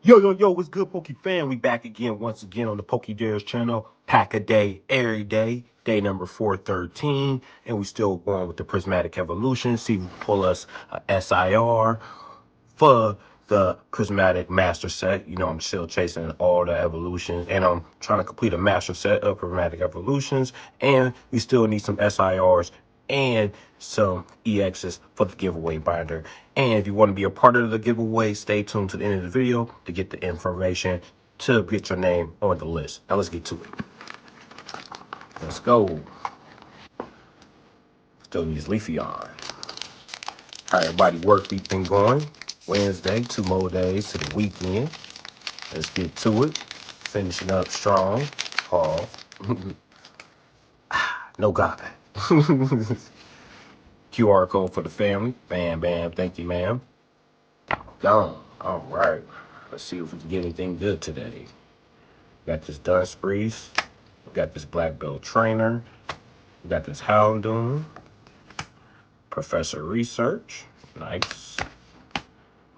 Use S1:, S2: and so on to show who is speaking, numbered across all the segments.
S1: Yo, what's good, Poke fan? We back again, once again, on the Pokédears channel. Pack-a-Day, every day. Day number 413. And we still going with the Prismatic Evolution. See if we pull us a SIR for the Prismatic Master Set. You know, I'm still chasing all the evolutions. And I'm trying to complete a Master Set of Prismatic Evolutions. And we still need some SIRs and some EXs for the giveaway binder. And if you want to be a part of the giveaway, stay tuned to the end of the video to get the information to get your name on the list. Now let's get to it. Let's go. Still needs Leafeon. How everybody work week been going? Wednesday, 2 more days to the weekend. Let's get to it. Finishing up strong. Paul. No God. QR code for the family. Bam, bam. Thank you, ma'am. Gone. All right. Let's see if we can get anything good today. Got this Dunsprees. We got this Black Belt Trainer. We got this Houndoom. Professor Research. Nice.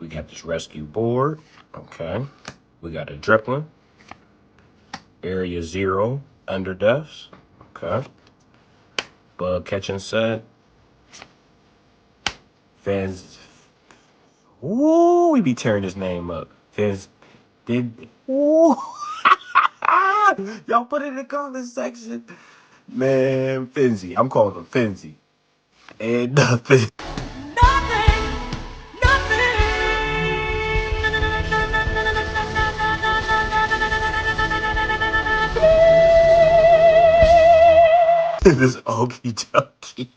S1: We got this Rescue Board. Okay. We got a Driplin. Area 0 Under Deaths. Okay. Bug Catching Set. Fans. Ooh, we be tearing his name up. Fans. Ooh. Y'all put it in the comment section. Man, Finzi. I'm calling him Finzi. And nothing. This okie dokie.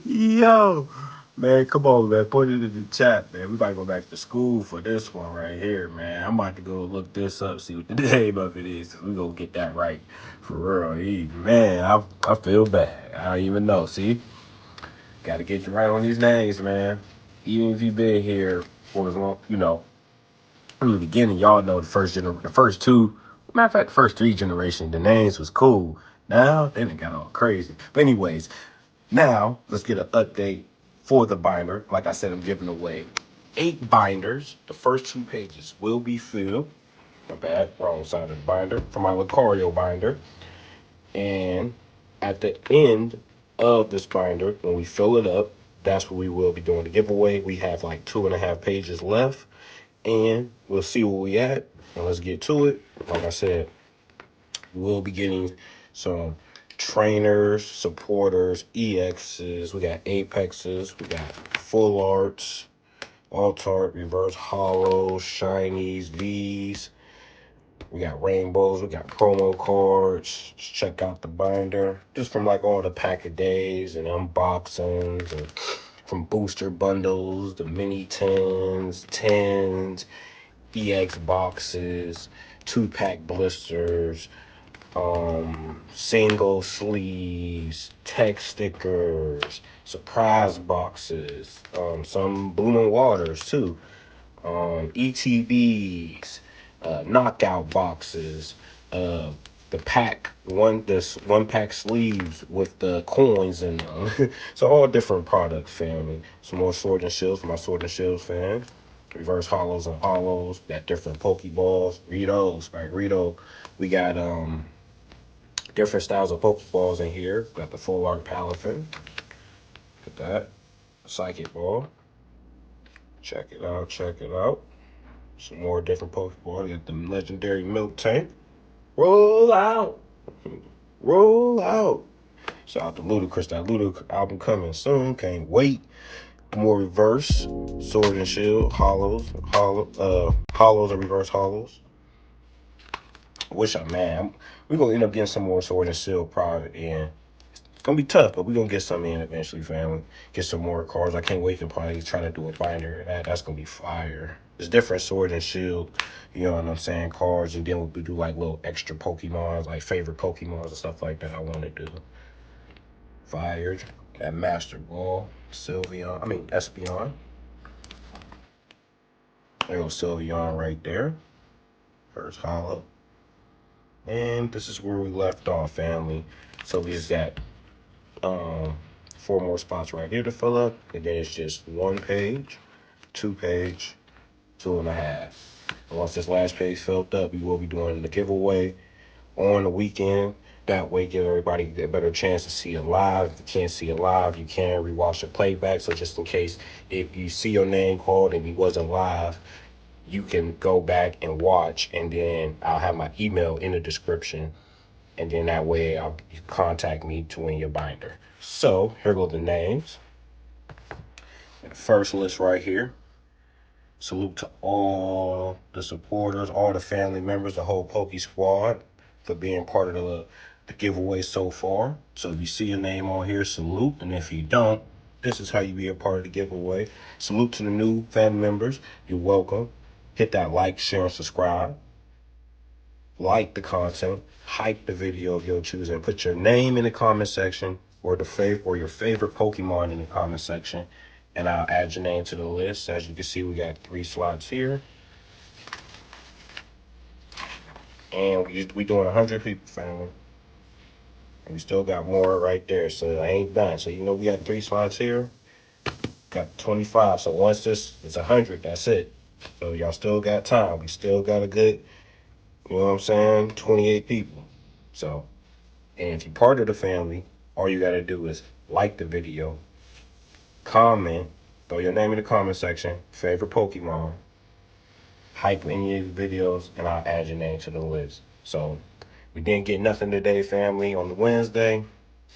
S1: Yo, man, come on, man. Put it in the chat, man. We about to go back to school for this one right here, man. I'm about to go look this up, see what the name of it is. We gonna get that right for real. Man, I feel bad. I don't even know. See, got to get you right on these names, man. Even if you've been here for as long, you know, from the beginning, y'all know the first two. Matter of fact, the first 3 generations, the names was cool. Now they done got all crazy. But anyways. Now, let's get an update for the binder. Like I said, I'm giving away 8 binders. The first 2 pages will be filled. My bad, wrong side of the binder. For my Lucario binder. And at the end of this binder, when we fill it up, that's what we will be doing the giveaway. We have like 2.5 pages left. And we'll see where we at. And let's get to it. Like I said, we'll be getting some trainers, supporters, EXs, we got Apexes, we got full arts, alt art, reverse hollows, shinies, Vs, we got rainbows, we got promo cards. Just check out the binder, just from like all the pack-a-days and unboxings, and from booster bundles, the mini 10s, EX boxes, 2-pack blisters, single sleeves, text stickers, surprise boxes, some Blooming Waters too, ETBs, knockout boxes, the one pack sleeves with the coins in them. So all different products, family. Some more Sword and Shields for my Sword and Shields fans. Reverse hollows and hollows. Got different Pokeballs, Ritos, right? Rito. We got different styles of Pokeballs in here. Got the full art Palafin. Look at that. Psychic Ball. Check it out. Some more different Pokeballs. Got the legendary Milk Tank. Roll out. Shout out to Ludacris. That Ludacris album coming soon. Can't wait. More reverse. Sword and Shield. Hollows and reverse hollows. We're gonna end up getting some more Sword and Shield product in. It's gonna be tough, but we're gonna get some in eventually, family. Get some more cards. I can't wait to probably try to do a binder. That's gonna be fire. There's different Sword and Shield, you know what I'm saying, cards, and then we'll do like little extra Pokemons, like favorite Pokemons and stuff like that I want to do. Fired. Got Master Ball, Espeon. There goes Sylveon right there. First hollow. And this is where we left off, family. So we just got 4 more spots right here to fill up, and then it's just 1 page, 2 page, 2.5. And once this last page filled up, we will be doing the giveaway on the weekend. That way, give everybody a better chance to see it live. If you can't see it live, you can rewatch the playback. So just in case, if you see your name called and you wasn't live, you can go back and watch, and then I'll have my email in the description, and then that way you contact me to win your binder. So here go the names. The first list right here. Salute to all the supporters, all the family members, the whole Poke Squad for being part of the giveaway so far. So if you see your name on here, salute. And if you don't, this is how you be a part of the giveaway. Salute to the new family members. You're welcome. Hit that like, share, and subscribe. Like the content, hype the video of your choosing. Put your name in the comment section or your favorite Pokemon in the comment section, and I'll add your name to the list. As you can see, we got 3 slots here, and we doing 100 people, family, and we still got more right there. So I ain't done. So we got 3 slots here, got 25. So once this is 100, that's it. So y'all still got time. We still got a good, 28 people. So. And if you're part of the family, all you got to do is like the video, comment, throw your name in the comment section, favorite Pokemon, hype any of the videos, and I'll add your name to the list. So we didn't get nothing today, family, on the Wednesday,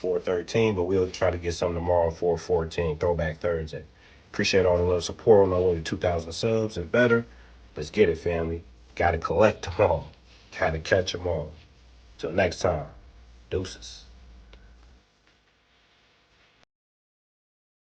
S1: 4/13, but we'll try to get something tomorrow, 4/14, Throwback Thursday. Appreciate all the little support on our way to 2,000 subs and better. Let's get it, family. Got to collect them all. Got to catch them all. Till next time, deuces.